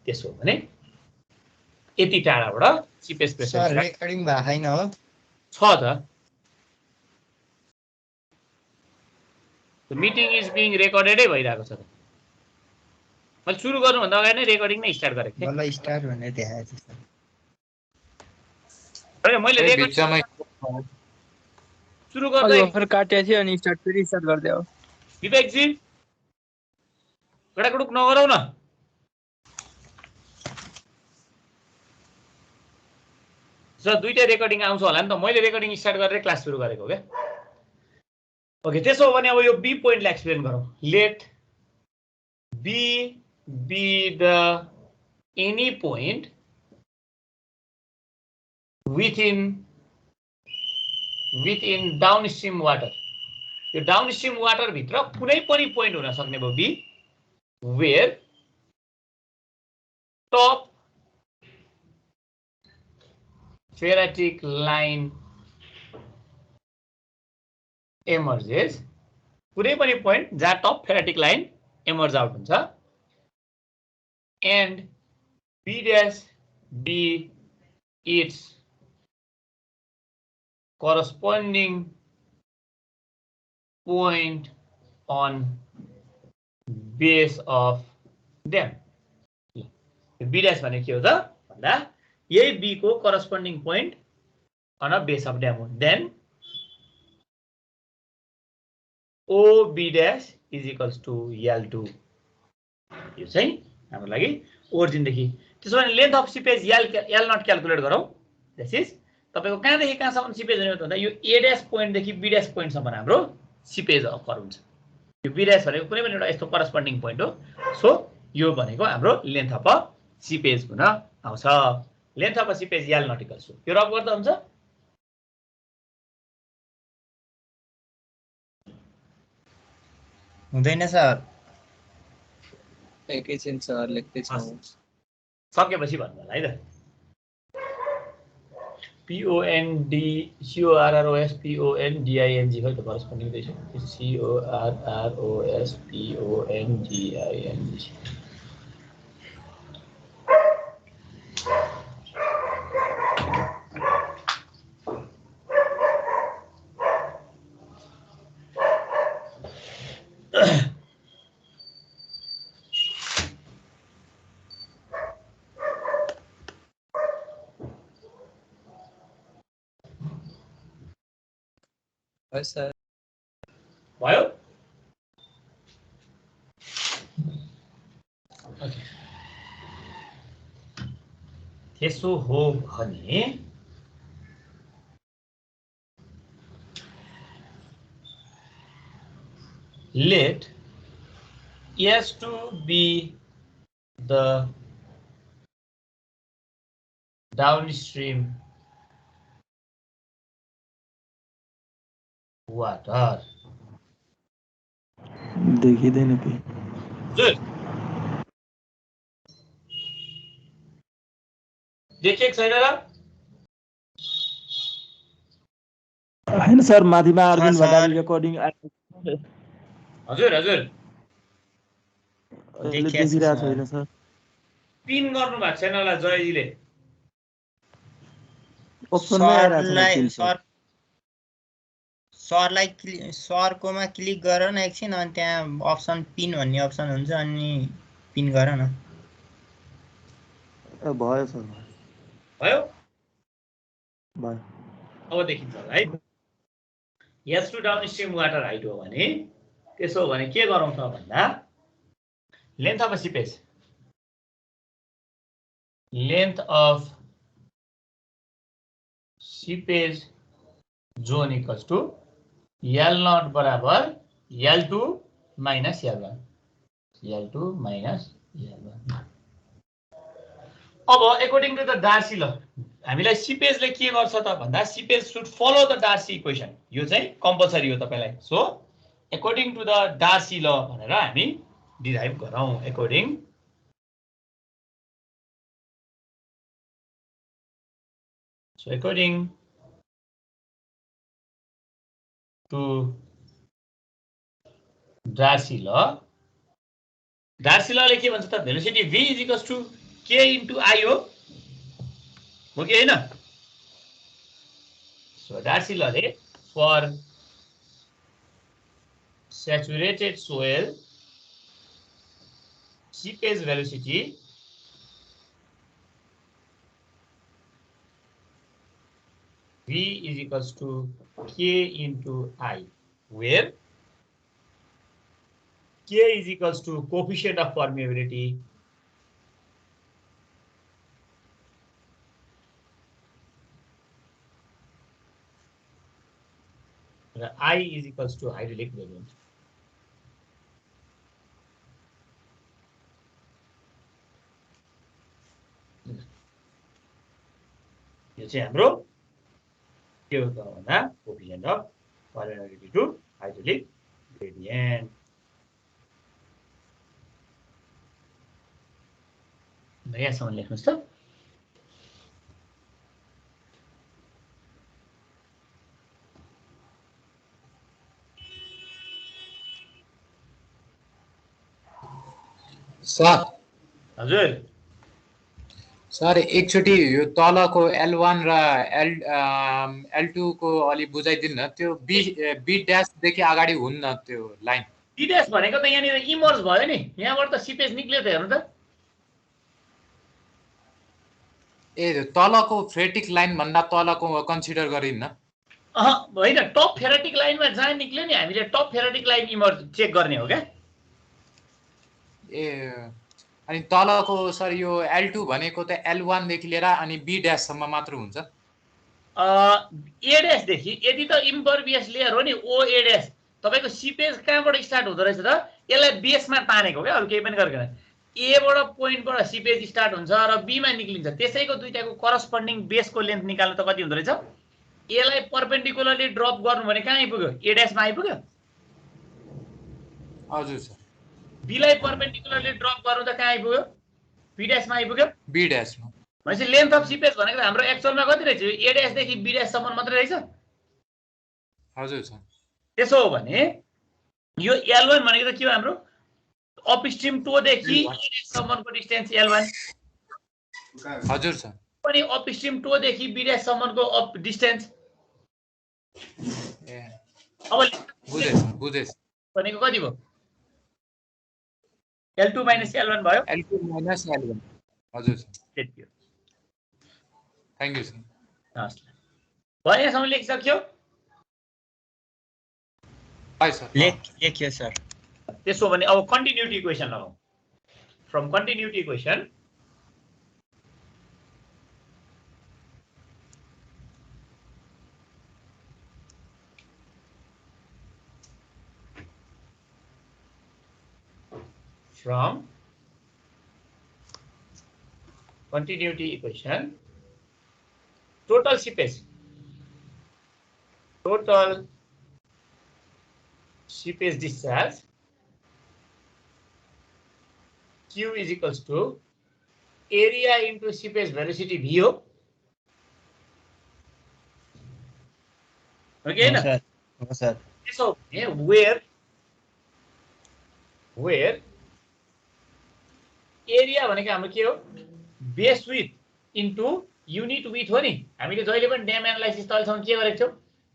त्यसो भने यति टाढाबाट सिपेज प्रेसर रेकर्डिङ भएको छैन हो छ त मिटिङ इज बिङ रेकर्डेडै भइरहेको छ त मैले सुरु गर्नुभन्दा अगाडि नै रेकर्डिङ नै स्टार्ट गरेको थिएँ बल्ल स्टार्ट भनेर देखाएको छ हैन मैले रेकर्डिङ सुरु गर्दै बफर काटेको थियो अनि फेरि स्टार्ट गर्दै हो विवेक जी गडागडुक नगरौ न सर दुईटै रेकर्डिङ आउँछ होला नि त मैले रेकर्डिङ स्टार्ट गरेर क्लास सुरु गरेको हो के ओके त्यसो भने अब यो बी पोइन्टलाई एक्सप्लेन गरौँ let be B the any point within downstream water यो डाउनस्ट्रीम वाटर भित्र कुनै पनि पोइन्ट हुन सक्ने भयो B where top phreatic line emerges कुनै पनि पोइन्ट जहाँ top phreatic line emerge out हुन्छ and b dash be its corresponding point on base of them b dash भने के हो त भन्दा यही b को corresponding point on a base of them हो then OB dash is equals to L2 यो चाहिँ हाम्रो लागि ओरिजिन देखि त्यसो भने length of seepage L naught calculate गरौँ दिस इज तपाईको कहाँदेखि कहाँसम्म सिपेज हुने भन्दा यो A ड्याश पोइन्ट देखि B ड्याश पोइन्ट सम्म हाम्रो सिपेज अकर हुन्छ यो B ड्याश भनेको कुनै पनि एउटा यस्तो करस्पोन्डिङ पोइन्ट हो सो यो भनेको हाम्रो लेन्थ अफ सिपेज हुन आउँछ length of seepage L naught equals to यो रफ गर्दा हुन्छ हुँदैन सर एकैछिन सर लेख्दै छौँ सकेपछि भन्नु होला है त PONDCORROS PONDING खै त करस्पोन्डिङ रहेछ CORROS PONDING सर भयो त्यसो हो भने let S2 be the downstream water देखिँदैन के देखेको छैन र हैन सर माथिमा अरविन्द भण्डारी रेकर्डिङ हजुर हजुर देखिरहेको छैन सर पिन गर्नु भएको छैन होला जयजीले अप्सनमै आइरहेको छ सरलाई सरकोमा क्लिक गर न एकछिन अनि त्यहाँ अप्सन पिन भन्ने अप्सन हुन्छ अनि पिन गर न भयो सर भयो भयो अब देखिन्छ होला है S2 डाउनस्ट्रीम वाटर हाइट हो भने त्यसो हो भने के गरौँ त भन्दा length of seepage zone equals to L naught बराबर L2 माइनस L1 अब अकॉर्डिंग टु द डार्सी ल हामीलाई सिपेजले के गर्छ त भन्दा seepage should follow the Darcy equation यो चाहिँ कम्पलसरी हो तपाईलाई so according to the Darcy law भनेर हामी डिराइभ गरौँ अकॉर्डिंग टु डार्सी लले के भन्छ त velocity v is equals to के इन्टु आई हो कि होइन? सो डार्सी लले for saturated soil seepage velocity V is equals to K into I, where K is equals to coefficient of permeability and I is equals to hydraulic gradient. यो चाहिँ हाम्रो के हो त भन्दा coefficient of permeability to hydraulic gradient. यहाँसम्म लेख्नुहोस् त। सर हजुर सर एकचोटि यो तलको L1 र L2 को अलि बुझाइदिनु न। त्यो बी ड्याश देखि अगाडि हुन्न त्यो लाइन। बी ड्याश भनेको त यहाँनिर इमर्ज भयो नि, यहाँबाट त सिपेज निक्ल्यो त, हेर्नु त। ए तलको फ्रेटिक लाइन भन्दा तलको कन्सिडर गरिन्न? होइन, टप फेरेटिक लाइनमा जहाँ निक्ल्यो नि हामीले top phreatic line emerge check गर्ने हो क्या। ए अनि तलको सर यो L2 भनेको त L1 देखि लिएर अनि बी ड्याश सम्म मात्र हुन्छ। ए ड्याश देखि यदि त इम्परभियस लेयर हो नि ओ ए ड्याश, तपाईको सिपेज कहाँबाट स्टार्ट हुँदो रहेछ त? यसलाई बेसमा तानेको क्या, अरु केही पनि गरेन। ए बाट पोइन्टबाट सिपेज स्टार्ट हुन्छ र बी मा निक्लिन्छ। त्यसैको दुईटाको करस्पोन्डिङ बेसको लेन्थ निकाल्नु त कति हुँदो रहेछ? ए लाई परपेन्डिकुलरली ड्रप गर्नु भने कहाँ आइपुग्यो? ए ड्याशमा आइपुग्यो। हजुर सर। बी लाई परपेन्डिकुलरली ड्रप गर्नु त कहाँ आइपुग्यो? बी ड्याशमा आइपुग्यो। बी ड्याशमा भनेपछि लेन्थ अफ सिपेज भनेको हाम्रो एक्चुअलमा कति रहेछ? ए ड्याश देखि बी ड्याश सम्म मात्रै रहेछ। हजुर सर। त्यसो हो भने यो L1 भनेको त के हो हाम्रो? अपस्ट्रीम टो देखि ए ड्याश सम्मको डिस्टेन्स L1। हजुर सर। पनि अपस्ट्रीम टो देखि बी ड्याश सम्मको अप डिस्टेन्स। ए अब बुझे भनेको कति भयो? L2 minus L1 भयो। L2 minus L1। हजुर सर। त्यति हो। Thank you sir. हस् ल। भयो, यहाँसम्म लेखिसक्यो? Hi sir. लेख्यो सर। त्यसो भने अब कन्टिन्युटी इक्वेसन लगाऊ। From continuity equation total seepage discharge Q is equals to area into seepage velocity V हो। ओके न? हो सर। त्यसो where एरिया भनेको हाम्रो के हो? Base with into unit with हो नि। हामीले जहिले पनि ड्याम एनालाइसिस तलसम्म के गरेको छौँ?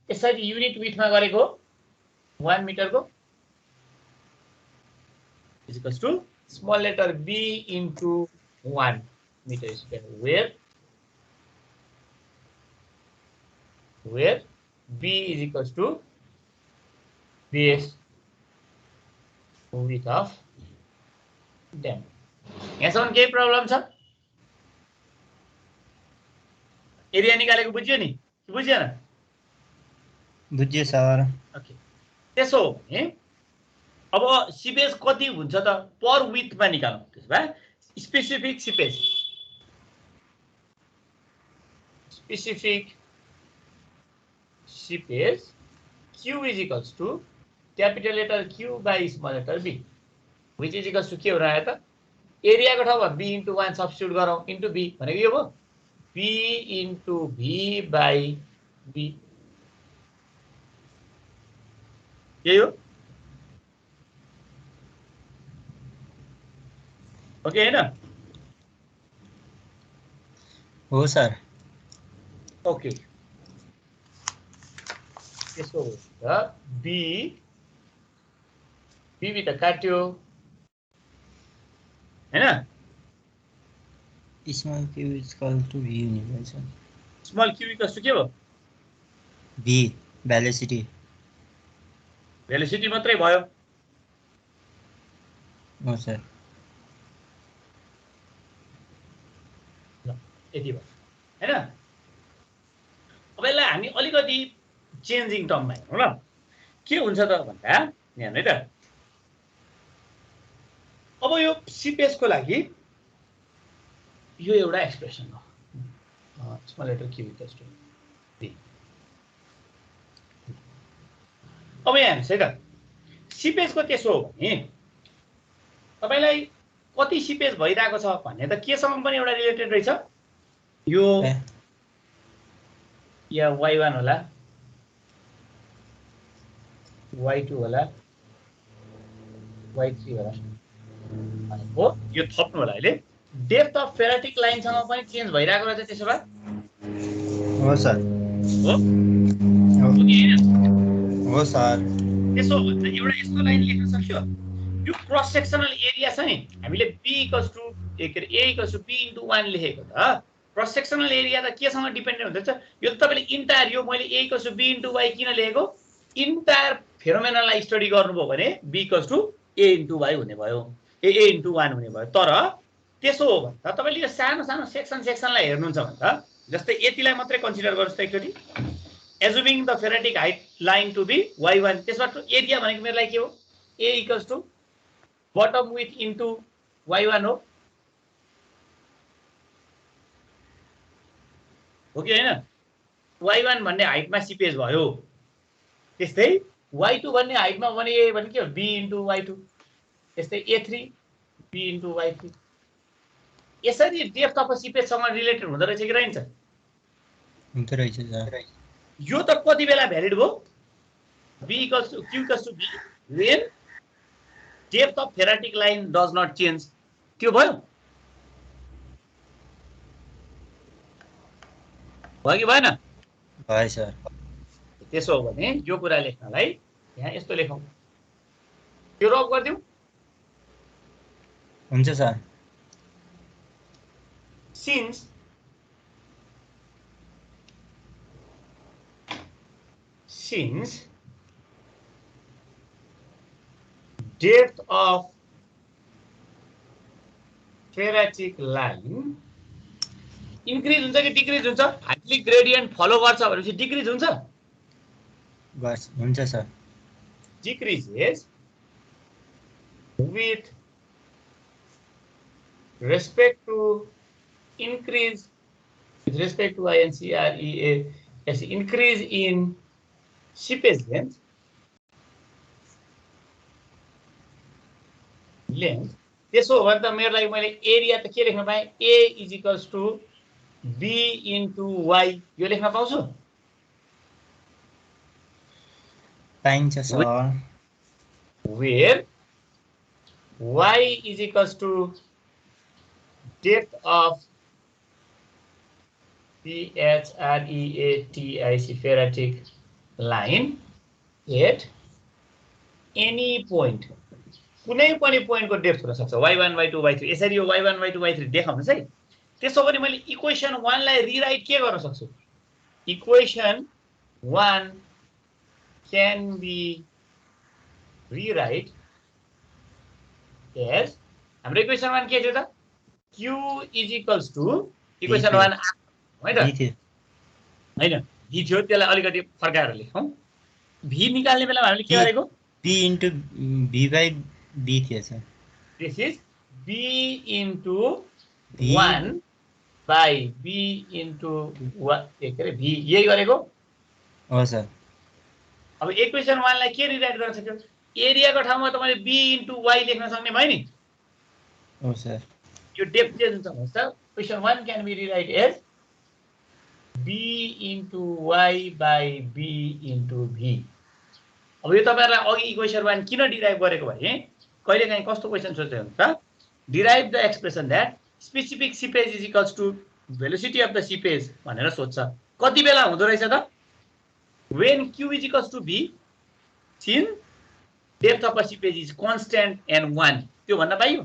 यसरी युनिट विथमा गरेको 1 मिटरको is equals to small letter b into 1 metre square, where b is equals to base width of dam। यहाँसम्म केही प्रब्लम छ? एरिया निकालेको बुझ्यो नि कि बुझ्एन? बुझ्यो सर। ओके। त्यसो हो भने अब सिपेज कति हुन्छ त? पर विथमा निकालौँ। त्यसो भए specific seepage Q is equals to capital letter Q by small letter B, which is equals to के हो र आयो त? एरियाको ठाउँमा b इन्टु 1 सब्स्टिट्युट गरौँ, इन्टु b भनेको यो भयो b into v by b। यही हो। ओके हैन? हो सर। ओके, त्यसो हुन्छ बी त काट्यो हैन, small Q equal to V हुने भएछ। स्मल क्यू इक्वल्स टु के भयो, भी भेलोसिटी। भेलोसिटी मात्रै भयो। हो सर। ल यति भयो हैन। अब यसलाई हामी अलिकति चेन्जिङ टर्ममा हेरौँ ल। के हुन्छ त भन्दा यहाँ है त, अब यो सिपेसको लागि यो एउटा एक्सप्रेसन हो, small letter Q equals to V. अब यहाँ हेर्नुहोस् है त, सिपेसको त्यसो हो भने तपाईलाई कति सिपेस भइरहेको छ भन्ने त केसँग पनि एउटा रिलेटेड रहेछ। यो या y1 होला, y2 होला, y3 होला हो, यो थप्नु होला अहिले। डेप्थ अफ फेराटिक लाइनसँग पनि चेन्ज भइरहेको रहेछ त्यसो भए हो सर। हो हो सर। त्यसो भन्दा एउटा यस्तो लाइन लेख्न सक्यो, यो क्रस सेक्सनल एरिया छ नि, हामीले b equals to a equals to b into 1 लेखेको त, क्रस सेक्सनल एरिया त केसँग डिपेन्डेन्ट हुँदैछ, यो त तपाईँले इन्टायर, यो मैले a equals to b into y किन लेखेको, इन्टायर फेनोमेननलाई स्टडी गर्नुभयो भने b equals to a into y हुने भयो, a इन्टु 1 हुने भयो। तर त्यसो हो भने त तपाईँले यो सानो सानो सेक्सनलाई हेर्नुहुन्छ भने त, जस्तै यतिलाई मात्रै कन्सिडर गर्नुहोस् त एकचोटि, assuming the phreatic height line to be y1, त्यसबाट एरिया भनेको मेरो लागि के हो, a equals to bottom with into y1 हो कि हैन। y1 भन्ने हाइटमा सिपेज भयो, त्यस्तै y2 भन्ने हाइटमा भने a भने के हो, b इन्टु y2, त्यस्तै a3 b इन्टु y3। यसरी डेप्थ अफ सिपेजसँग रिलेटेड हुँदो रहेछ कि रहन्छ, हुँदो रहेछ सर। यो त कति बेला भ्यालिड भयो, b equals to q equals to b when depth of phreatic line does not change, त्यो भयो कि भएन। भयो सर। त्यसो हो भने यो कुरा लेख्नलाई यहाँ यस्तो लेखौँ, यो रब गरिदिउँ। हुन्छ sir. since depth of phreatic line increase हुन्छ कि डिक्रिज हुन्छ, हाइटली ग्रेडियन्ट फलो गर्छ भनेपछि डिक्रिज हुन्छ, बस हुन्छ sir. Decreases with respect to increase with respect to INCREA as increase in seepage length त्यसो हो भने त मेरो लागि मैले एरिया त के लेख्न पाएँ, a is equals to b into y, यो लेख्न पाउँछु, पाइन्छ sir. where y is equals to depth of PHREATIC ferritic line at any point, कुनै पनि पोइन्टको डेप्थ हुन सक्छ, y1 y2 y3, यसरी यो y1 y2 y3 देखाउनुस् है। त्यसो भने मैले इक्वेसन 1 लाई रिराइट के गर्न सक्छु, equation 1 can be rewrite as, हाम्रो इक्वेसन 1 के थियो त, q is equals to equation 1 है त हैन, v थियो, त्यसलाई अलिकति फर्काएर लेखौँ। v निकाल्ने बेलामा हामीले के गरेको, b into v by b थियो sir. This is b into 1 by b into के अरे v, यही गरेको हो सर। अब इक्वेसन 1 लाई के रिराइट गर्न सक्यो, एरियाको ठाउँमा तपाईले b इन्टु y लेख्न सक्ने भयो नि। हो सर। यो डेप्थ चेन्ज हुन्छ भने त equation 1 can be rewrite as b into y by b into v। अब यो तपाईहरुलाई अघि इक्वेसन 1 किन डिराइभ गरेको भने कहिलेकाहीँ कस्तो क्वेसन सोध्दै हुन्छ, derive the expression that specific seepage is equals to velocity of the seepage भनेर सोध्छ। कति बेला हुँदो रहेछ त? when q is equals to v sin depth of a seepage is constant and 1 त्यो भन्न पाइयो?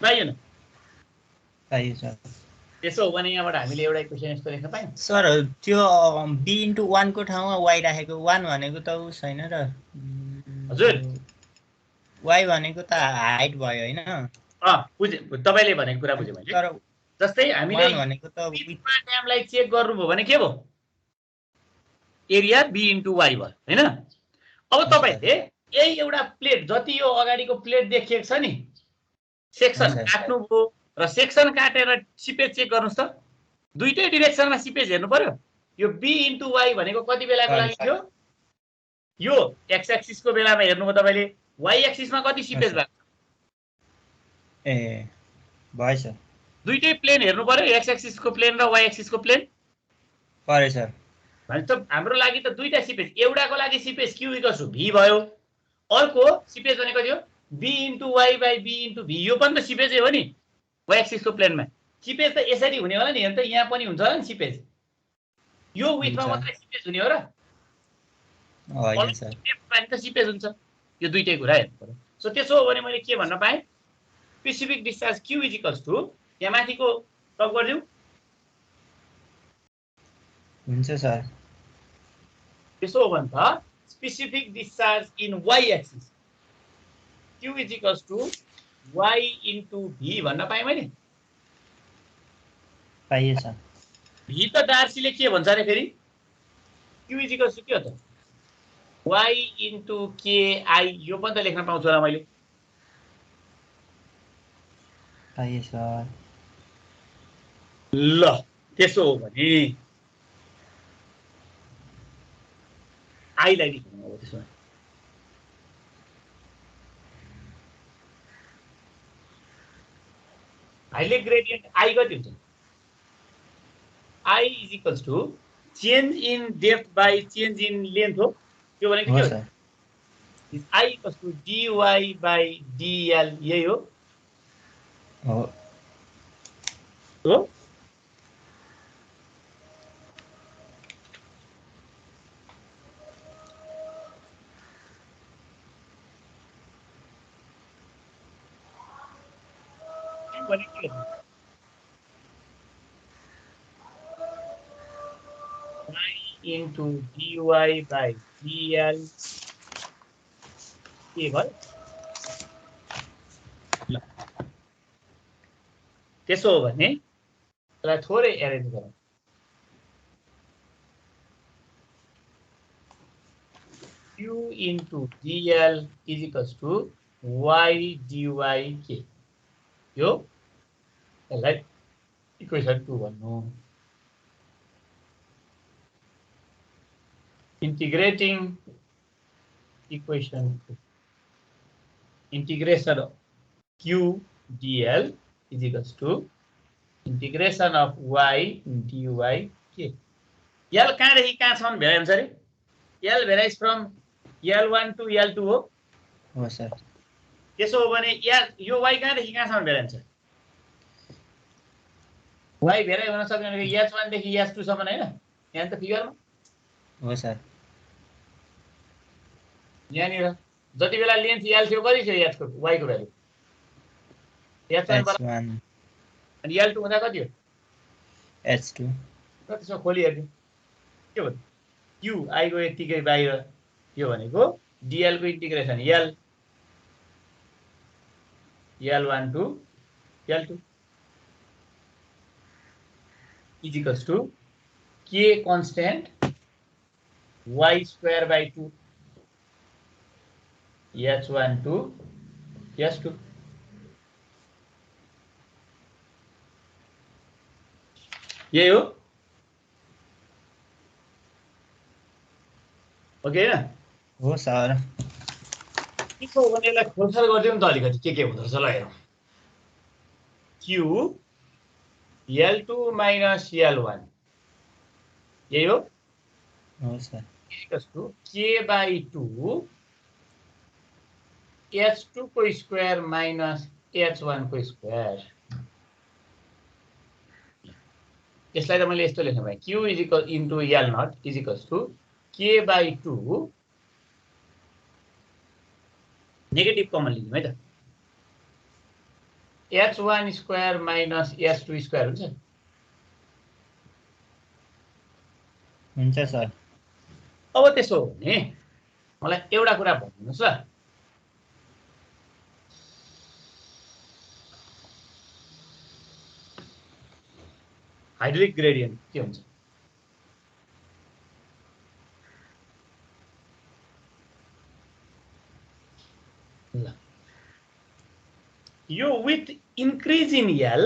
पाइयो न? पाइयो सर। त्यसो हो भने यहाँबाट हामीले एउटा इक्वेसन यस्तो लेख्न पायौँ। सर त्यो b * 1 को ठाउँमा y राखेको 1 भनेको त उ छैन र? हजुर y भनेको त हाइट भयो हैन? बुझे, तपाईले भनेको कुरा बुझे मैले। तर जस्तै हामीले 1 भनेको त ड्यामलाई चेक गर्नुभयो भने के भयो? एरिया b * y भयो हैन? अब तपाईले यही एउटा प्लेट जति यो अगाडिको प्लेट देखिएको छ नि, सेक्सन काट्नुभयो र सेक्सन काटेर सिपेज चेक गर्नुस् त। दुईटै डाइरेक्सनमा सिपेज हेर्नु पर्यो। यो b * y भनेको कति बेलाको लागि थियो? यो x एक्सिसको बेलामा हेर्नुभयो तपाईले, y एक्सिसमा कति सिपेज भएको? ए भयो सर। दुईटै प्लेन हेर्नु पर्यो, x एक्सिसको प्लेन र y एक्सिसको प्लेन। पर्यो सर। भनेपछि त हाम्रो लागि त दुईटा सिपेज, एउटाको लागि सिपेज q = v भयो, अर्को सिपेज भनेको थियो b * y / b * v। यो पनि त सिपेजै हो नि y एक्सिसको प्लेनमा। सिपेज त यसरी हुने होला नि, हेर्नु त यहाँ पनि हुन्छ होला नि सिपेज। यो विथमा मात्रै सिपेज हुने हो र? होइन सर। पानी त सिपेज हुन्छ। यो दुईटै कुरा हेर्नु पर्यो। सो त्यसो हो भने मैले के भन्न पाएँ? स्पेसिफिक डिस्चार्ज q = यहाँ माथिको टप गरिदिउँ। हुन्छ सर। त्यसो हो भने त specific discharge in y axis q = y * v भन्न पाएँ मैले। पाइयो सर। v त डार्सीले के भन्छ अरे फेरि? q = के हो त? y * ki। यो पनि त लेख्न पाउँछु होला मैले। पाइयो सर। ल त्यसो हो भने आईलाई लेख्नु अब त्यसो भने। हाइले ग्रेडियन्ट आई कति हुन्छ? I = change in depth by change in length हो। त्यो भनेको के हो? I = dy / dl। यही हो हो। हो भनेको के हो? y * dy / dl के भयो? ल त्यसो हो भने यसलाई थोरै एरेन्ज गरौँ। q * dl = y dy k। यो यसलाई इक्वेसन 2 भन्नु। Integrating equation 2 integration of q dl = integration of y dy k। l कहाँदेखि कहाँसम्म भेराइन्छ अरे? l varies from l1 to l2 हो सर। त्यसो हो भने यो y कहाँदेखि कहाँसम्म भेराइन्छ? y भेराइ हुन सक्ने भनेको h1 देखि h2 सम्म हैन? यहाँ त फिगरमा हो सर। यहाँनिर जति बेला लेन्थ l थियो कति थियो h को y को भ्यालु? h1 अनि l2 हुँदा कति हो? h2। र त्यसो खोली हेर्नु के हो? q i को यतिकै बाहिर, यो भनेको dl को integration l1 to l2 = k constant y² / 2 h1 to h2। यही हो ओके न? हो सर। के हो भने यसलाई खोलछाल गरिदिउँ नि त अलिकति के हुँदो रहेछ ल हेरौँ। q l2 - l1 यही हो। हो सर। k/2 h2 को स्क्वायर - h1 को स्क्वायर यसलाई त मैले यस्तो लेख्न पाएँ q is equal into l not is equals to k/2 negative common लिदिउँ है त h1 square minus h2 square हुन्छ सर। अब त्यसो हो भने मलाई एउटा कुरा भन्नुहोस् ल हाइड्रोलिक ग्रेडियन्ट के हुन्छ ल यो with increase in L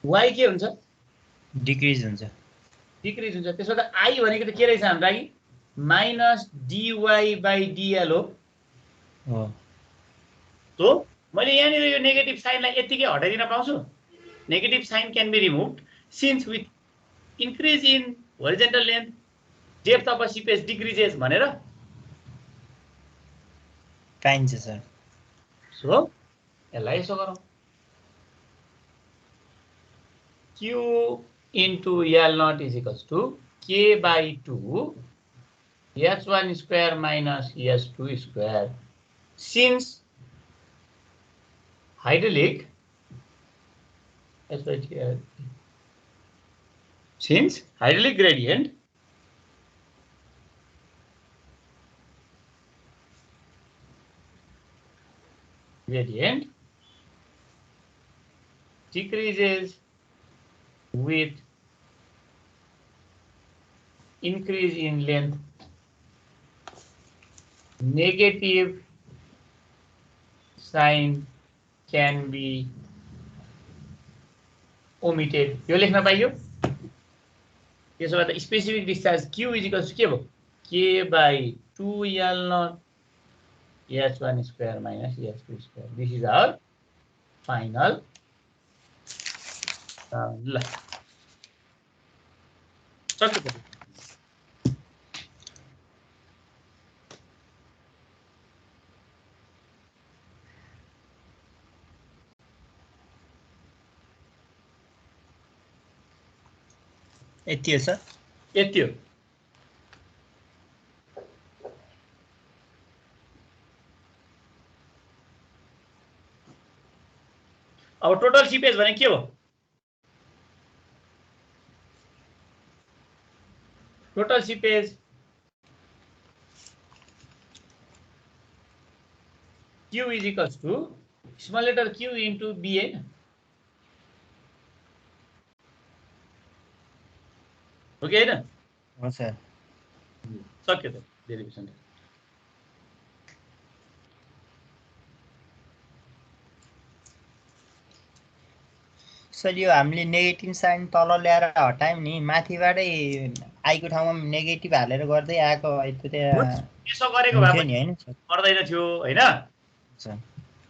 y के हुन्छ डिक्रिज हुन्छ। डिक्रिज हुन्छ त्यसो त I भनेको त के रहेछ हाम्रो लागि माइनस dy/dl हो तो मैले यहाँनिर यो नेगेटिभ साइनलाई यतिकै हटाइदिन पाउँछु negative sign can be removed since with increase in horizontal length depth of a seepage decreases भनेर पाइन्छ सर। सो यसलाई यसो गरौँ q into L naught is equals to k/2 h1 square minus h2 square since hydraulic gradient decreases with increase in length, negative sign can be omitted. यो लेख्न पाइयो त्यसो भए त specific discharge q is equals to के भयो k/2l naught h1 square minus h2 square. This is our final ल सक्यो यति हो सर। यति हो अब टोटल सिपेज भने के हो total seepage q is equals to small letter q into b है हो कि हैन हो सर। सक्यो त डेरिभेसन सर यो हामीले नेगेटिभ साइन तल ल्याएर हटायौँ नि माथिबाटै आईको ठाउँमा नेगेटिभ हालेर गर्दै आएको भए त यसो गरेको भए नि हैन सर पर्दैन थियो हैन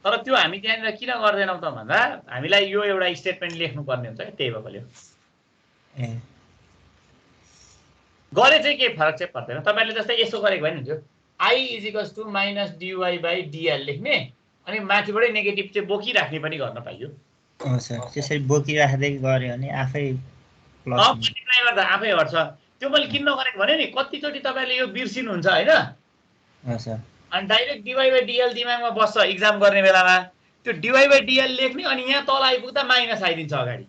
तर त्यो हामी त्यहाँनिर किन गर्दैनौँ त भन्दा हामीलाई यो एउटा स्टेटमेन्ट लेख्नु पर्ने हुन्छ के त्यही भएकोले ए गरे चाहिँ के फरक चाहिँ पर्दैन तपाईहरुले जस्तै यसो गरेको भए नि हुन्थ्यो I is equals to minus dy/dl लेख्ने अनि माथिबाटै नेगेटिभ चाहिँ बोकिराख्ने पनि गर्न पाइयो हो सर। त्यसरी बोकिराख्दै गऱ्यो भने आफै प्लस मल्टिप्लाई गर्दा आफै हट्छ त्यो मैले किन नगरेको भने नि कतिचोटि तपाईले यो बिर्सिनुहुन्छ हैन हो सर। अनि डाइरेक्ट dy/dl दिमागमा बस्छ एक्जाम गर्ने बेलामा त्यो dy/dl लेख्ने अनि यहाँ तल आइपुग्दा माइनस आइदिन्छ अगाडि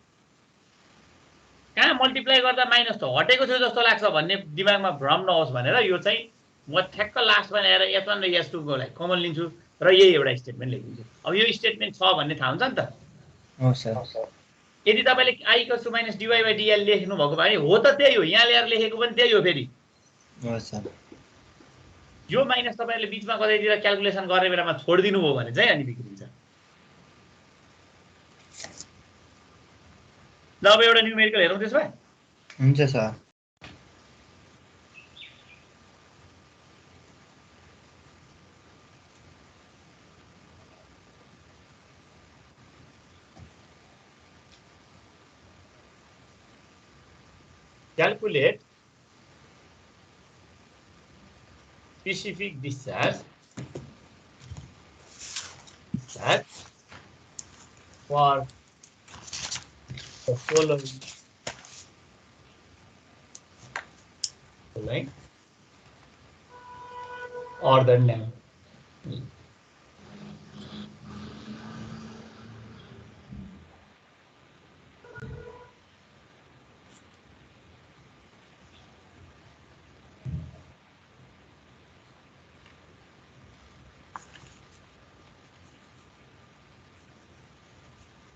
कहाँ मल्टिप्लाई गर्दा माइनस त हटेको थियो जस्तो लाग्छ भन्ने दिमागमा भ्रम नहोस् भनेर यो चाहिँ म ठ्याक्क लास्टमा ल्याएर h1 र h2 को लागि कमन लिन्छु र यही एउटा स्टेटमेन्ट लेखिदिन्छु अब यो स्टेटमेन्ट छ भन्ने थाहा हुन्छ नि त हो सर। यदि तपाईले I equals to minus dy/dl लेख्नु भएको भए हो त त्यही हो यहाँ ल्याएर लेखेको पनि त्यही हो फेरि हो सर। यो माइनस तपाईले बीचमा कतैतिर क्याल्कुलेसन गर्ने बेलामा छोडिदिनु भयो भने चाहिँ अनि बिग्रिन्छ ल अब एउटा न्युमेरिकल हेरौँ त्यसमा हुन्छ sir. calculate specific discharge for the following or the name.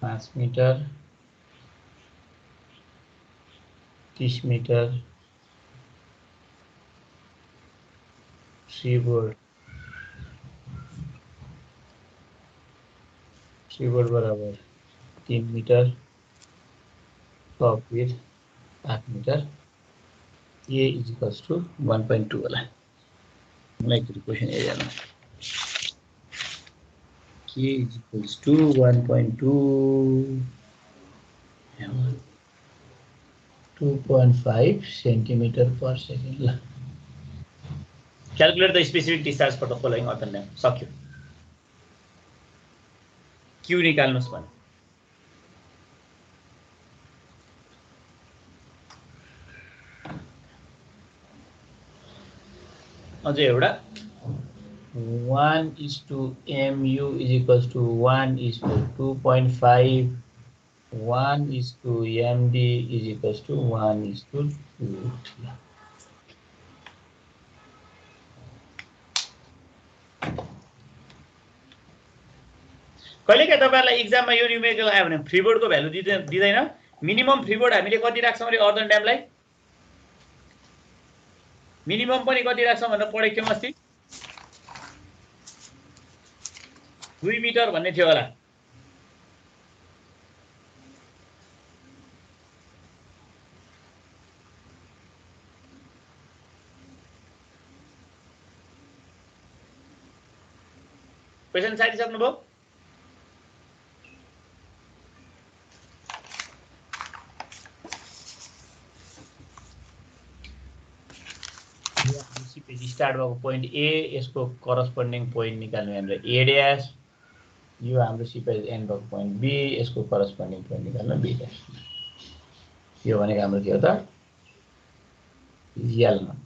Transmitter, 30 meter, freeboard बराबर 3 metre, top with 8 metre, A is equals to 1.2 वाला like the question area में K is equals to 1.2 2.5 centimeter per second. Calculate the specific discharge for the following order name. सक्यो Q निकाल्नुस् भने अझै एउटा 1:mu is equals to 1:2.5 1:md is equals to 1:2. कहिलेकाहीँ तपाईहरुलाई एक्जाममा यो numerical आयो भने फ्रीबोर्डको भ्यालु दिदैन मिनिमम फ्रीबोर्ड हामीले कति राख्छौं रे अर्दन ड्यामलाई मिनिमम पनि कति राख्छौं भनेर पढेको थियौं अस्ति 2 मिटर भन्ने थियो होला क्वेशन साथी सक्नुभयो स्टार्ट भएको पोइन्ट ए यसको करस्पोन्डिङ पोइन्ट निकाल्नु हाम्रो ए ड्याश यो हाम्रो सिपेज एन्ड भएको पोइन्ट बी यसको करस्पोन्डिङ पोइन्ट निकाल्नु बी ड्याश यो भनेको हाम्रो के हो त यल नट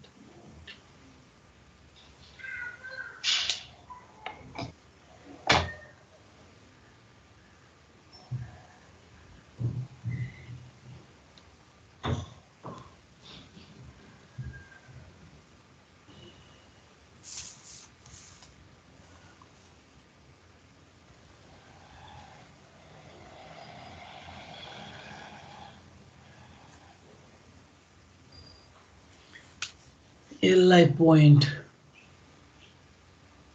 यसलाई पोइन्ट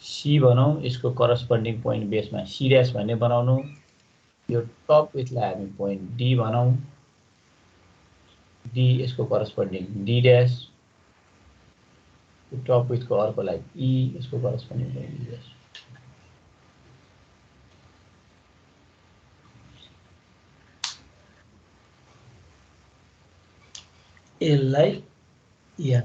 सी भनौं यसको करस्पोन्डिङ पोइन्ट बेसमा सी ड्याश भन्ने बनाउनु यो टप विथलाई हामी पोइन्ट डी भनौं डी यसको करस्पोन्डिङ डी ड्याश टप विथको अर्कोलाई ई यसको करस्पोन्डिङ पोइन्ट डी ड्याश यसलाई या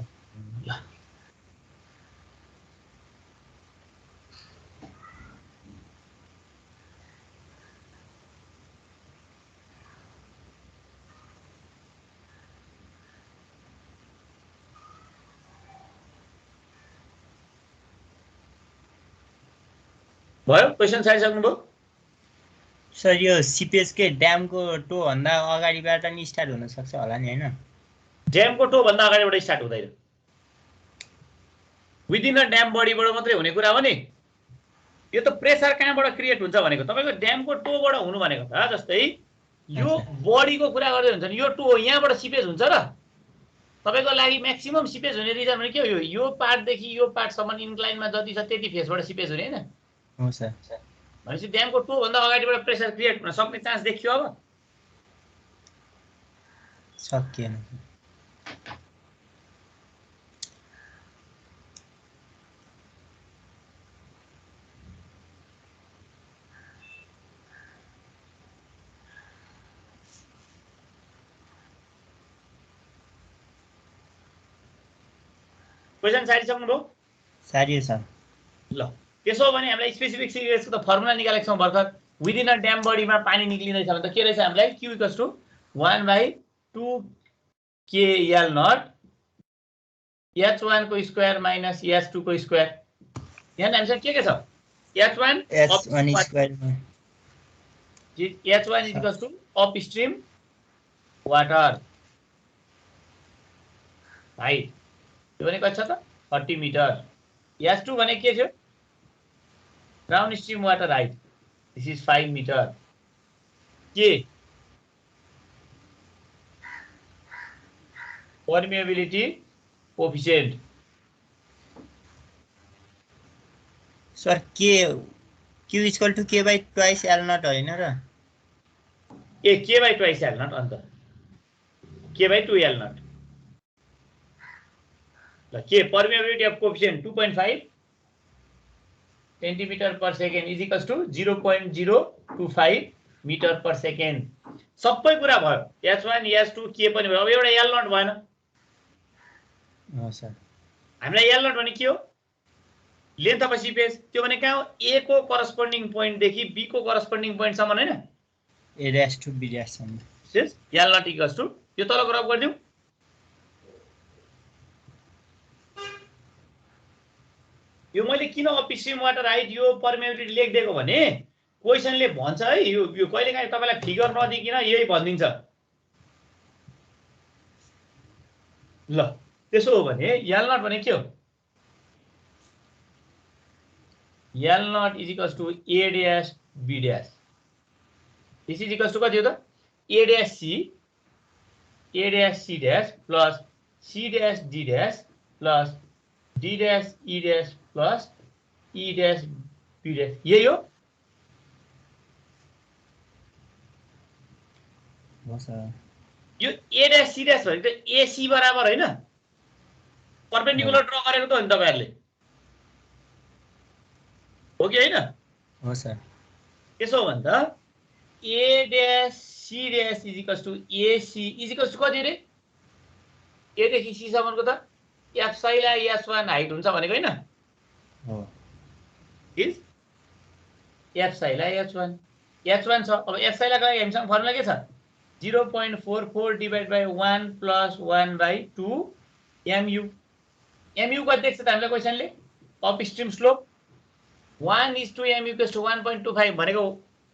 भयो क्वेशन साइज सक्नुभयो सर यो सिपेज के ड्यामको टो भन्दा अगाडिबाट नि स्टार्ट हुन सक्छ होला नि हैन ड्यामको टो भन्दा अगाडिबाट स्टार्ट हुँदैन विदिन अ ड्याम बडीबाट मात्रै हुने कुरा हो नि यो त प्रेसर कहाँबाट क्रिएट हुन्छ भनेको तपाईको ड्यामको टोबाट हुनु भनेको त जस्तै यो बडीको कुरा गर्दै हुन्छ नि यो टो यहाँबाट सिपेज हुन्छ र तपाईको लागि म्याक्सिमम सिपेज हुने रिजन भने के हो यो पार्ट देखि यो पार्ट सम्म इन्क्लाइनमा जति छ त्यति फेसबाट सिपेज हुने हैन हो सर भनेपछि ड्यामको टो भन्दा अगाडिबाट प्रेसर क्रिएट हुन सक्ने चान्स देखियो अब सकिएन क्वेशन साइड सक्नुभयो सारियो सर ल त्यसो हो भने हामीलाई स्पेसिफिक सिग्रेट्सको त फर्मुला निकालेको छौँ भर्खर विदिन अ ड्याम बडीमा पानी निक्लिँदैछ भने त के रहेछ हामीलाई Q equals to 1/2 KL naught H1 को स्क्वायर माइनस H2 को स्क्वायर यहाँ हामीसँग के छ H1 S1 square H1 is equals to upstream water height यो भने कति छ त 30 मिटर H2 भने के थियो downstream water height this is 5 metre के permeability coefficient सर के Q equal to K by twice L naught होइन र ए K by twice L naught अन्त K बाइ 2 L नट ल के permeability of coefficient 2.5 centimetre per second is equals to 0.025 metre per second सबै कुरा भयो H1 H2 के पनि भयो अब एउटा L नट भएन हो सर हामीलाई L नट भने के हो लेन्थ अफ सिपेज त्यो भने कहाँ हो A को करस्पोन्डिङ पोइन्ट देखि B को करस्पोन्डिङ पोइन्ट सम्म हैन A dash to B dash सम्म यस L नट इक्वल्स टु यो तल रब गर्दियौ यो मैले किन अपस्ट्रीम वाटर हाइट यो परमेबिलिटी लेखिदिएको भने क्वेशनले भन्छ है यो कहिलेकाहीँ तपाईलाई फिगर नदिकिन यही भनिदिन्छ ल त्यसो हो भने L नट भने के हो L not is equals to A dash B dash this is equals to कति हो त A dash C dash plus C dash D dash plus D dash E dash plus E dash B dash यही हो यो A dash C dash भनेको त AC बराबर हैन परपेन्डिकुलर ड्रा गरेको त हो नि तपाईहरुले हो कि हैन हो सर त्यसो हो भने त A dash C dash is equals to AC is equals to कति रे A देखि C सम्मको त एप्सिलॉन S1 हाइट हुन्छ भनेको हैन हो इज एप्सिलॉन H1 छ अब एप्सिलॉन को लागि हामीसँग फर्मुला के छ 0.44 divide by 1 plus 1 by 2 mu mu कति देख्छ त हामीलाई क्वेशनले upstream slope 1 is to mu equals to 1.25 भनेको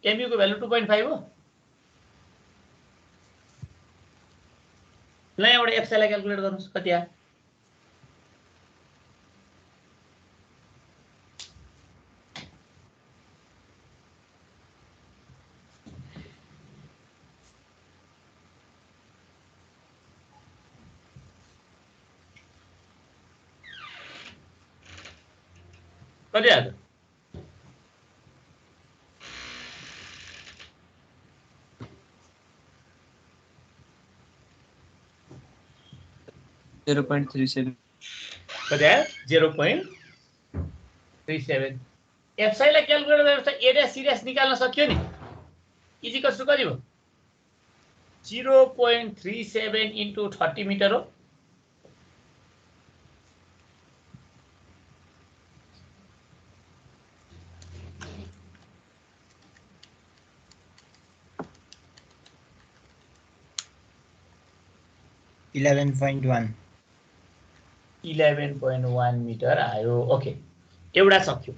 mu को भ्यालु 2.5 हो ल यहाँबाट एप्सिलॉन क्याल्कुलेट गर्नुस् कति आयो कति आयो 0.37 कति आयो 0.37 एप्सिलॉन क्याल्कुलेट गरेर A ड्याश C ड्याश निकाल्न सक्यो नि इज इक्वल्स टु कति हो 0.37 इन्टु 30 मिटर हो $11.1 मिटर आयो ओके एउटा सक्यो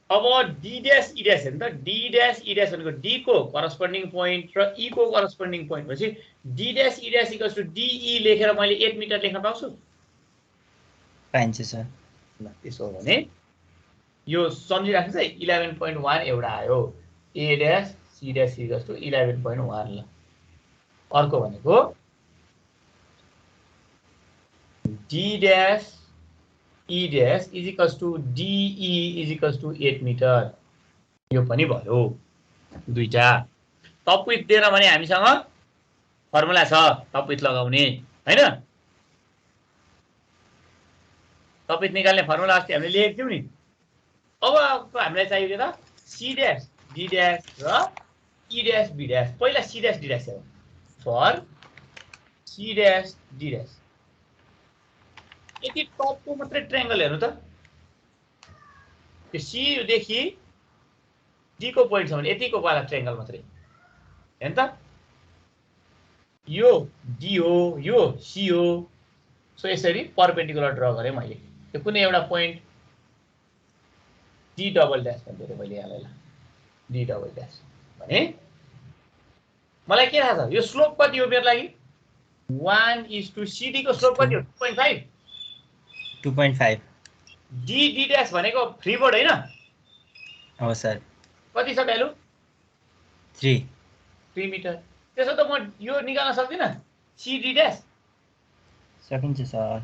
अब D ड्याश E ड्याश हैन त D ड्याश E ड्याश भनेको D को करस्पोन्डिङ पोइन्ट र E को करस्पोन्डिङ पोइन्ट भएपछि D dash E dash equals to DE लेखेर मैले 8 मिटर लेख्न पाउँछु पाइन्छ सर ल त्यसो हो भने यो सम्झिराख्नुस् है 11.1 एउटा आयो A dash C dash equals to 11.1 ल अर्को भनेको D dash E dash is equals to DE is equals to 8 meter यो पनि भयो दुईटा तपविथ दिएर भने हामीसँग फर्मुला छ तपविथ लगाउने हैन तपविथ निकाल्ने फर्मुला अस्ति हामीले लेखेको थियौ नि अब हामीलाई चाहियो के त C dash D dash र E dash B dash पहिला C dash D dash हो for C dash D dash यति टपको मात्रै ट्रायंगल हेर्नु त यो सी देखि डी को पोइन्ट छ भने यतिको वाला ट्रायंगल मात्रै हैन त यो डी हो यो सी हो सो यसरी परपेन्डिकुलर ड्रा गरे मैले यो कुनै एउटा पोइन्ट डी डबल ड्यास भन्दै मैले यहाँलाई डी डबल ड्यास भने मलाई के थाहा छ यो स्लोप कति हो मेरो लागि 1:CD को स्लोप कति हो 2.5 2.5 डी डी ड्यास भनेको फ्री बोर्ड हैन हो सर कति छ भ्यालु 3 मिटर त्यसो त म यो निकाल्न सक्दिन सी डी ड्यास सकिन्छ सर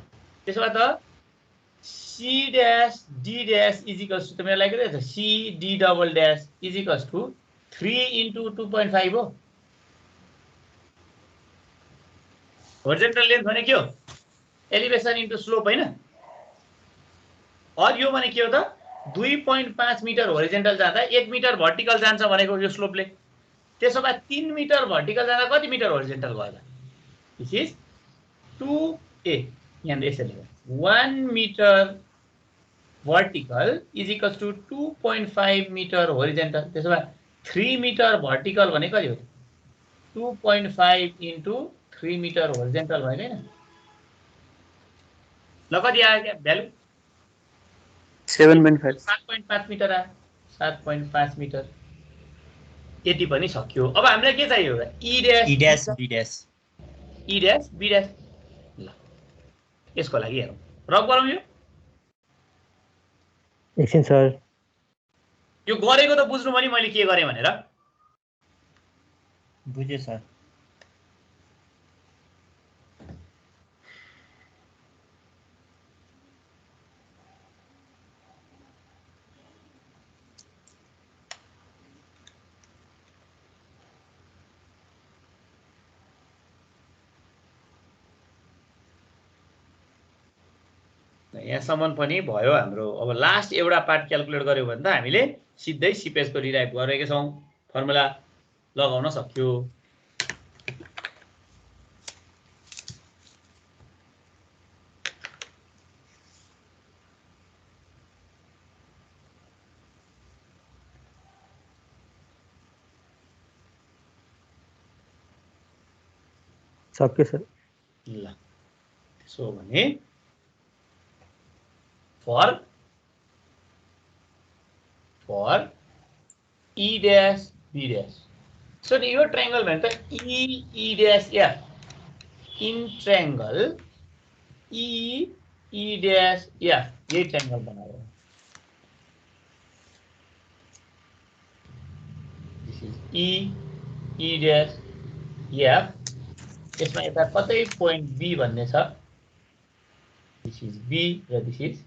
त्यसो भए त C dash D dash is equals to मेरो लागि के छ C D double dash is equals to 3 * 2.5 हो होरिजेन्टल लेन्थ भने के हो एलिभेसन इन्टु स्लोप हैन और यो भने के हो त 2.5 मिटर होरिजेन्टल जाँदा 1 मिटर भर्टिकल जान्छ भनेको यो स्लोपले त्यसो भए 3 मिटर भर्टिकल जाँदा कति मिटर होरिजेन्टल भयो त दिस इज 2a यहाँ यसरी 1 metre vertical is equals to 2.5 metre horizontal त्यसो भए 3 मिटर भर्टिकल भने कति हो 2.5 * 3 मिटर होरिजेन्टल भयो हैन ल कति आयो भ्यालु 7.5 7.5 मिटर आयो 7.5 मिटर यति पनि सक्यो अब हामीलाई के चाहियो E dash B dash E dash B dash ल यसको लागि हेरौँ रब गरौँ यो एकछिन सर यो गरेको त बुझ्नु पनि मैले के गरेँ भनेर बुझे सर यहाँसम्म पनि भयो हाम्रो अब लास्ट एउटा पार्ट क्याल्कुलेट गर्यो भने त हामीले सिधै सिपेजको डिराइभ गरेकै छौँ फर्मुला लगाउन सक्यो सक्यो सर ल त्यसो भने for E dash B dash. So your triangle में तो E dash F in triangle E dash F ये triangle बना रहा है. This is E dash F. इसमें यता कतै point B भन्ने छ. This is B र this is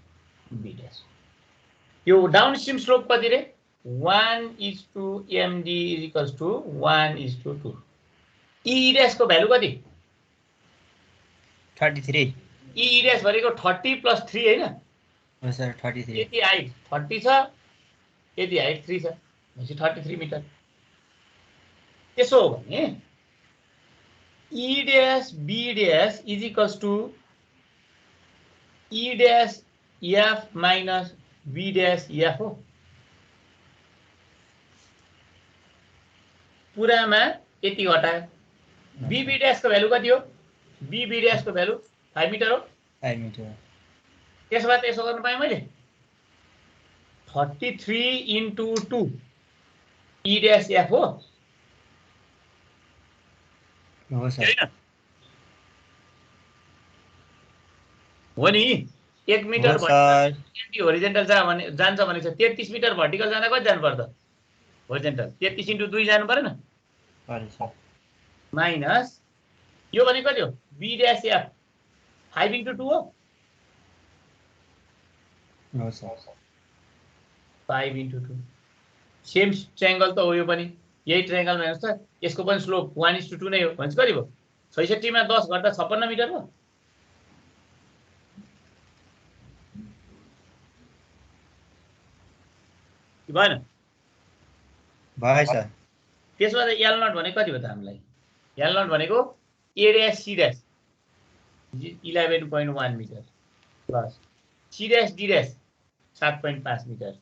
B dash. यो डाउनस्ट्रीम स्लोप कति रे 1:MD is equals to 1:2. E dash को भ्यालु कति 33 E dash भनेको 30 + 3 हैन हो सर 33 यति हाइट 30 छ यति हाइट 3 छ भनेपछि 33 मिटर त्यसो हो भने E dash B dash is equals to E dash F minus B dash F हो पुरामा यति घटायो B dash को भ्यालु कति हो B dash को भ्यालु 5 मिटर हो 5 मिटर त्यसो भए यसो गर्न पाएँ मैले 33 * 2 E dash F हो सर हो नि 1 मिटर भर्टिकल होरिजेन्टल जान्छ भने 33 मिटर भर्टिकल जाँदा कति जानु पर्छ होरिजेन्टल 33 * 2 जानु पर्दैन माइनस यो भने कति हो B dash F 5 * 2 हो सर 5 * 2 सेम ट्रायंगल त हो यो पनि यही ट्रायंगलमा हेर्नुस् त यसको पनि स्लोप 1:2 नै हो भन्छ कति भयो 66 मा 10 गर्दा 56 मिटर हो कि भएन भयो सर त्यसमा त L नट भने कति हो त हामीलाई L नट भनेको A dash C dash 11.1 metre plus C dash D dash 7.5 metre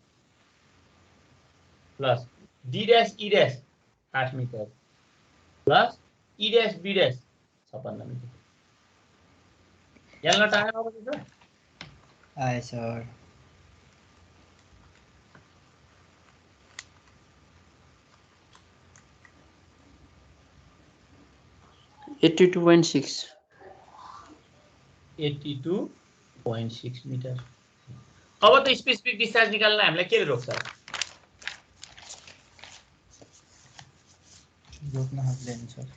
plus D dash E dash 8 metre plus E dash B dash 56 metre L naught आयो अब के आए सर 82.6 82.6 मिटर अब त स्पेसिफिक डिस्चार्ज निकाल्न हामीलाई के रोक्छ रोक्न सक्दैन sir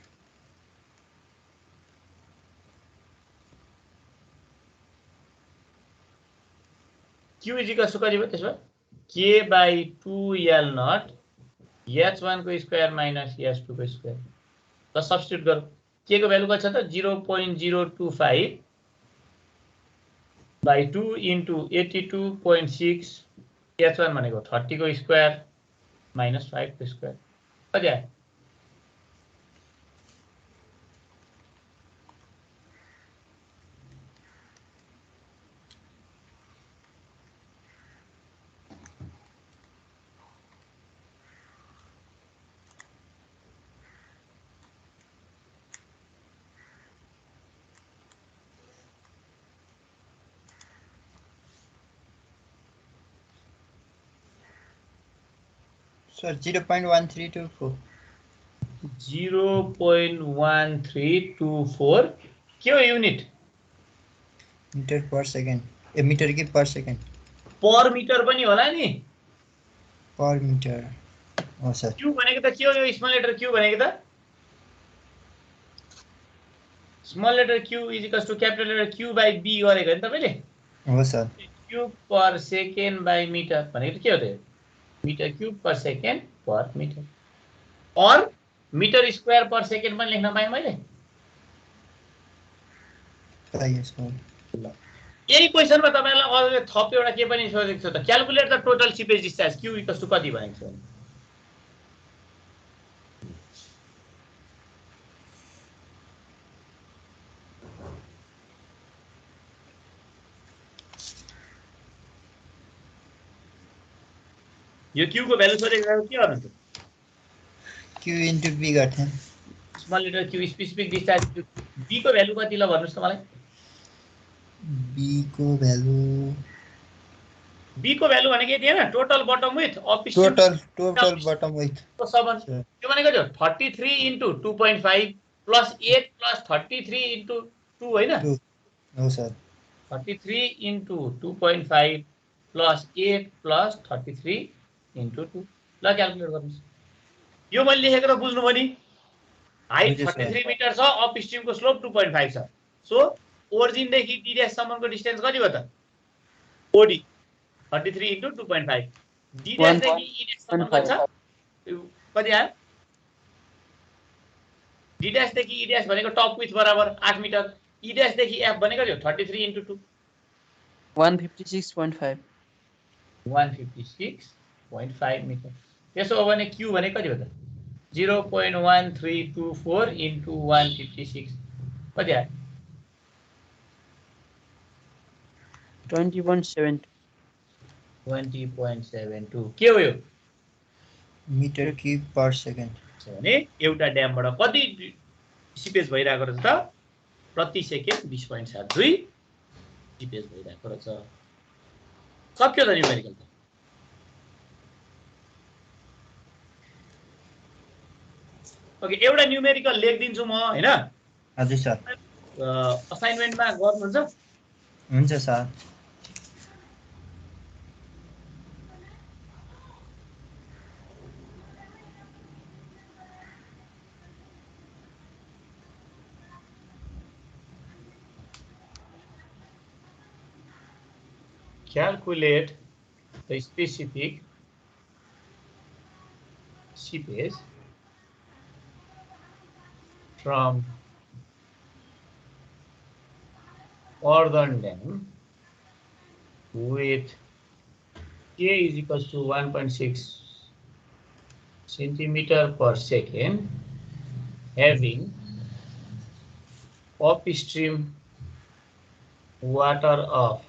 Q is equal to कति भयो त्यसो K by 2L naught H1 को स्क्वायर माइनस H2 को स्क्वायर ल सब्स्टिट्युट गरौँ K को भ्यालु कति छ त 0.025 by 2 into 82.6 H1 भनेको 30 को स्क्वायर माइनस 5 को स्क्वायर कति आयो सर 0.1324 0.1324 के हो युनिट मीटर पर सेकेन्ड ए मीटर कि पर सेकेन्ड पर मिटर पनि होला नि पर मीटर हो सर Q भनेको त के हो यो स्मल लेटर Q भनेको त small letter Q is equals to capital letter Q by B गरेको हैन तपाईले हो sir cube per second by metre भनेको के हो त metre cube per second per metre और मिटर स्क्वायर पर सेकेन्ड पनि लेख्न पाएँ मैले पाइयो सर यही क्वेशनमा तपाईलाई अझै थप एउटा के पनि सोधेको छ त calculate the total seepage discharge Q equals to कति भनेको छ यो Q को भ्यालु सोधेको के गर्नु त Q into B गर्थे small letter Q specific discharge B को भ्यालु कति ल भन्नुस् त मलाई B को भ्यालु B को भ्यालु भनेको यति हैन total bottom width up total bottom width को सबन त्यो भनेको जो 33 into 2.5 plus 8 plus 33 into 2 हैन हो sir 33 into 2.5 plus 8 plus 33 into 2 ल क्याल्कुलेट गर्नुस् यो मैले लेखेको त बुझ्नु भयो नि हाइट 33 मिटर छ अप स्ट्रिम को स्लोप 2.5 छ सो ओरिजिन देखि डी डैश सम्मको डिस्टेन्स कति भयो त OD 33 into 2.5 डी डैश देखि ई डैश सम्मको छ कति आयो डी डैश देखि ई डैश भनेको टप विथ बराबर 8 मिटर ई डैश देखि एफ भनेको जो 33 into 2 156.5 156.5 मिटर त्यसो हो भने Q भनेको कति हो त 0.1324 into 156 कति आयो 20.72 के हो यो मीटर क्यूब पर सेकेन्ड भने एउटा ड्यामबाट कति सिपेज भइरहेको रहेछ त प्रति सेकेन्ड 20.72 सिपेज भइरहेको रहेछ सक्यो त न्युमेरिकल त ओके एउटा न्युमेरिकल लेखिदिन्छु म हैन हजुर सर असाइनमेन्टमा गर्नुहुन्छ हुन्छ sir calculate the specific seepage from Earthen Dam with K is equals to 1.6 centimeter per second having upstream water of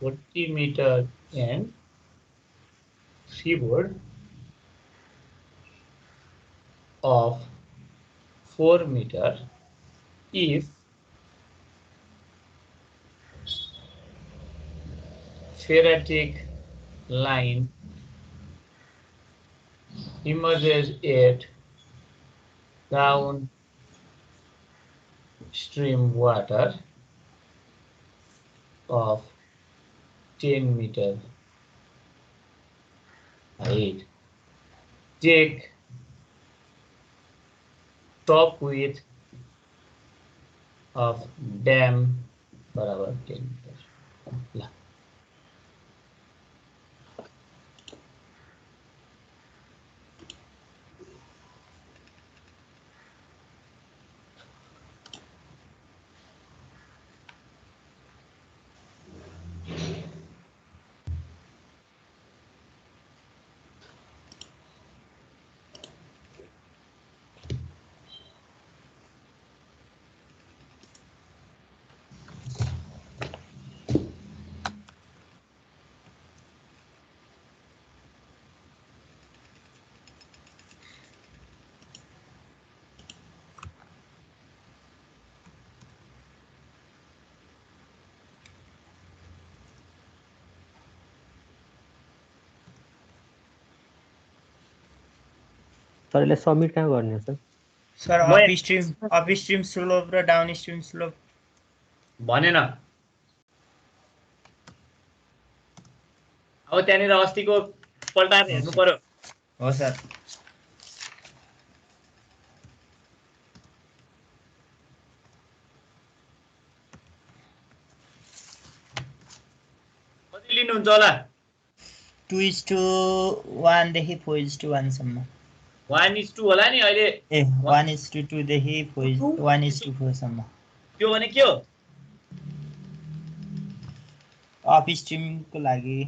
40 meter and freeboard of 4 meter if phreatic line emerges at downstream water of 10 meter height. Check top width of dam बराबर 10 meter. ल sir यसलाई submit कहाँ गर्ने हो sir? Sir upstream slope र डाउनस्ट्रिम slope भनेन। अब त्यहाँनिर अस्तिको पल्टाएर हेर्नु पर्यो। हो सर। कति लिनुहुन्छ होला? 2:1 देखि 4:1 सम्म। 1:2 होला नि अहिले। ए 1:2 देखि 1:4 सम्म। त्यो भने के हो? अपस्ट्रिमको लागि।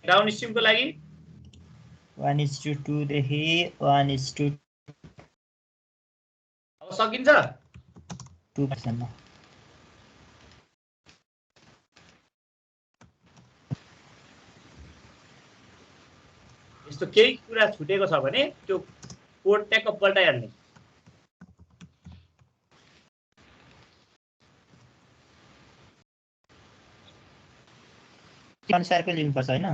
डाउनस्ट्रिमको लागि 1:2 देखि 1:2 अब सकिन्छ? 2 सम्म। यस्तो केही कुरा छुटेको छ भने त्यो कोड ट्याक्क पल्टाइहाल्ने। अनुसारको लिनुपर्छ हैन?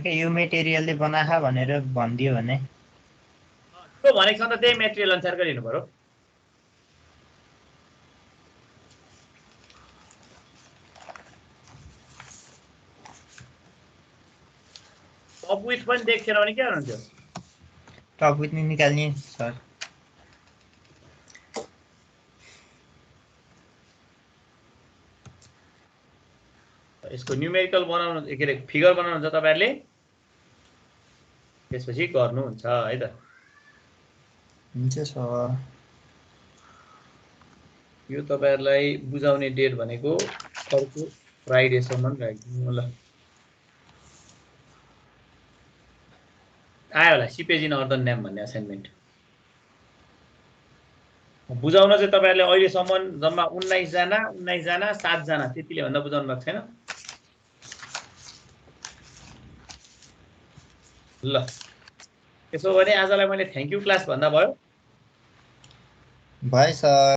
के यो मेटेरियलले बनाहा भनेर भनिदियो भने त्यो भनेको छ त त्यही मेटेरियल अनुसारको लिनु पर्यो। टप विथ पनि देखेन भने के गर्नुहुन्थ्यो? टप विथ निकाल्ने सर। यसको न्युमेरिकल बनाउनु के अरे फिगर बनाउनुहुन्छ तपाईहरुले, त्यसपछि गर्नुहुन्छ है त। हुन्छ सर। यो तपाईहरुलाई बुझाउने डेट भनेको अर्को फ्राइडे सम्म राखिदिनु ल। आयो होला सिपेज इन अर्दन ड्याम भन्ने असाइनमेन्ट। बुझाउन चाहिँ तपाईहरुले अहिले सम्म जम्मा 19 जना 7 जना त्यतिले भन्दा बुझाउनु भएको छैन। ल त्यसो भने आजलाई मैले थ्यांक यू क्लास भन्दा भयो? भयो सर।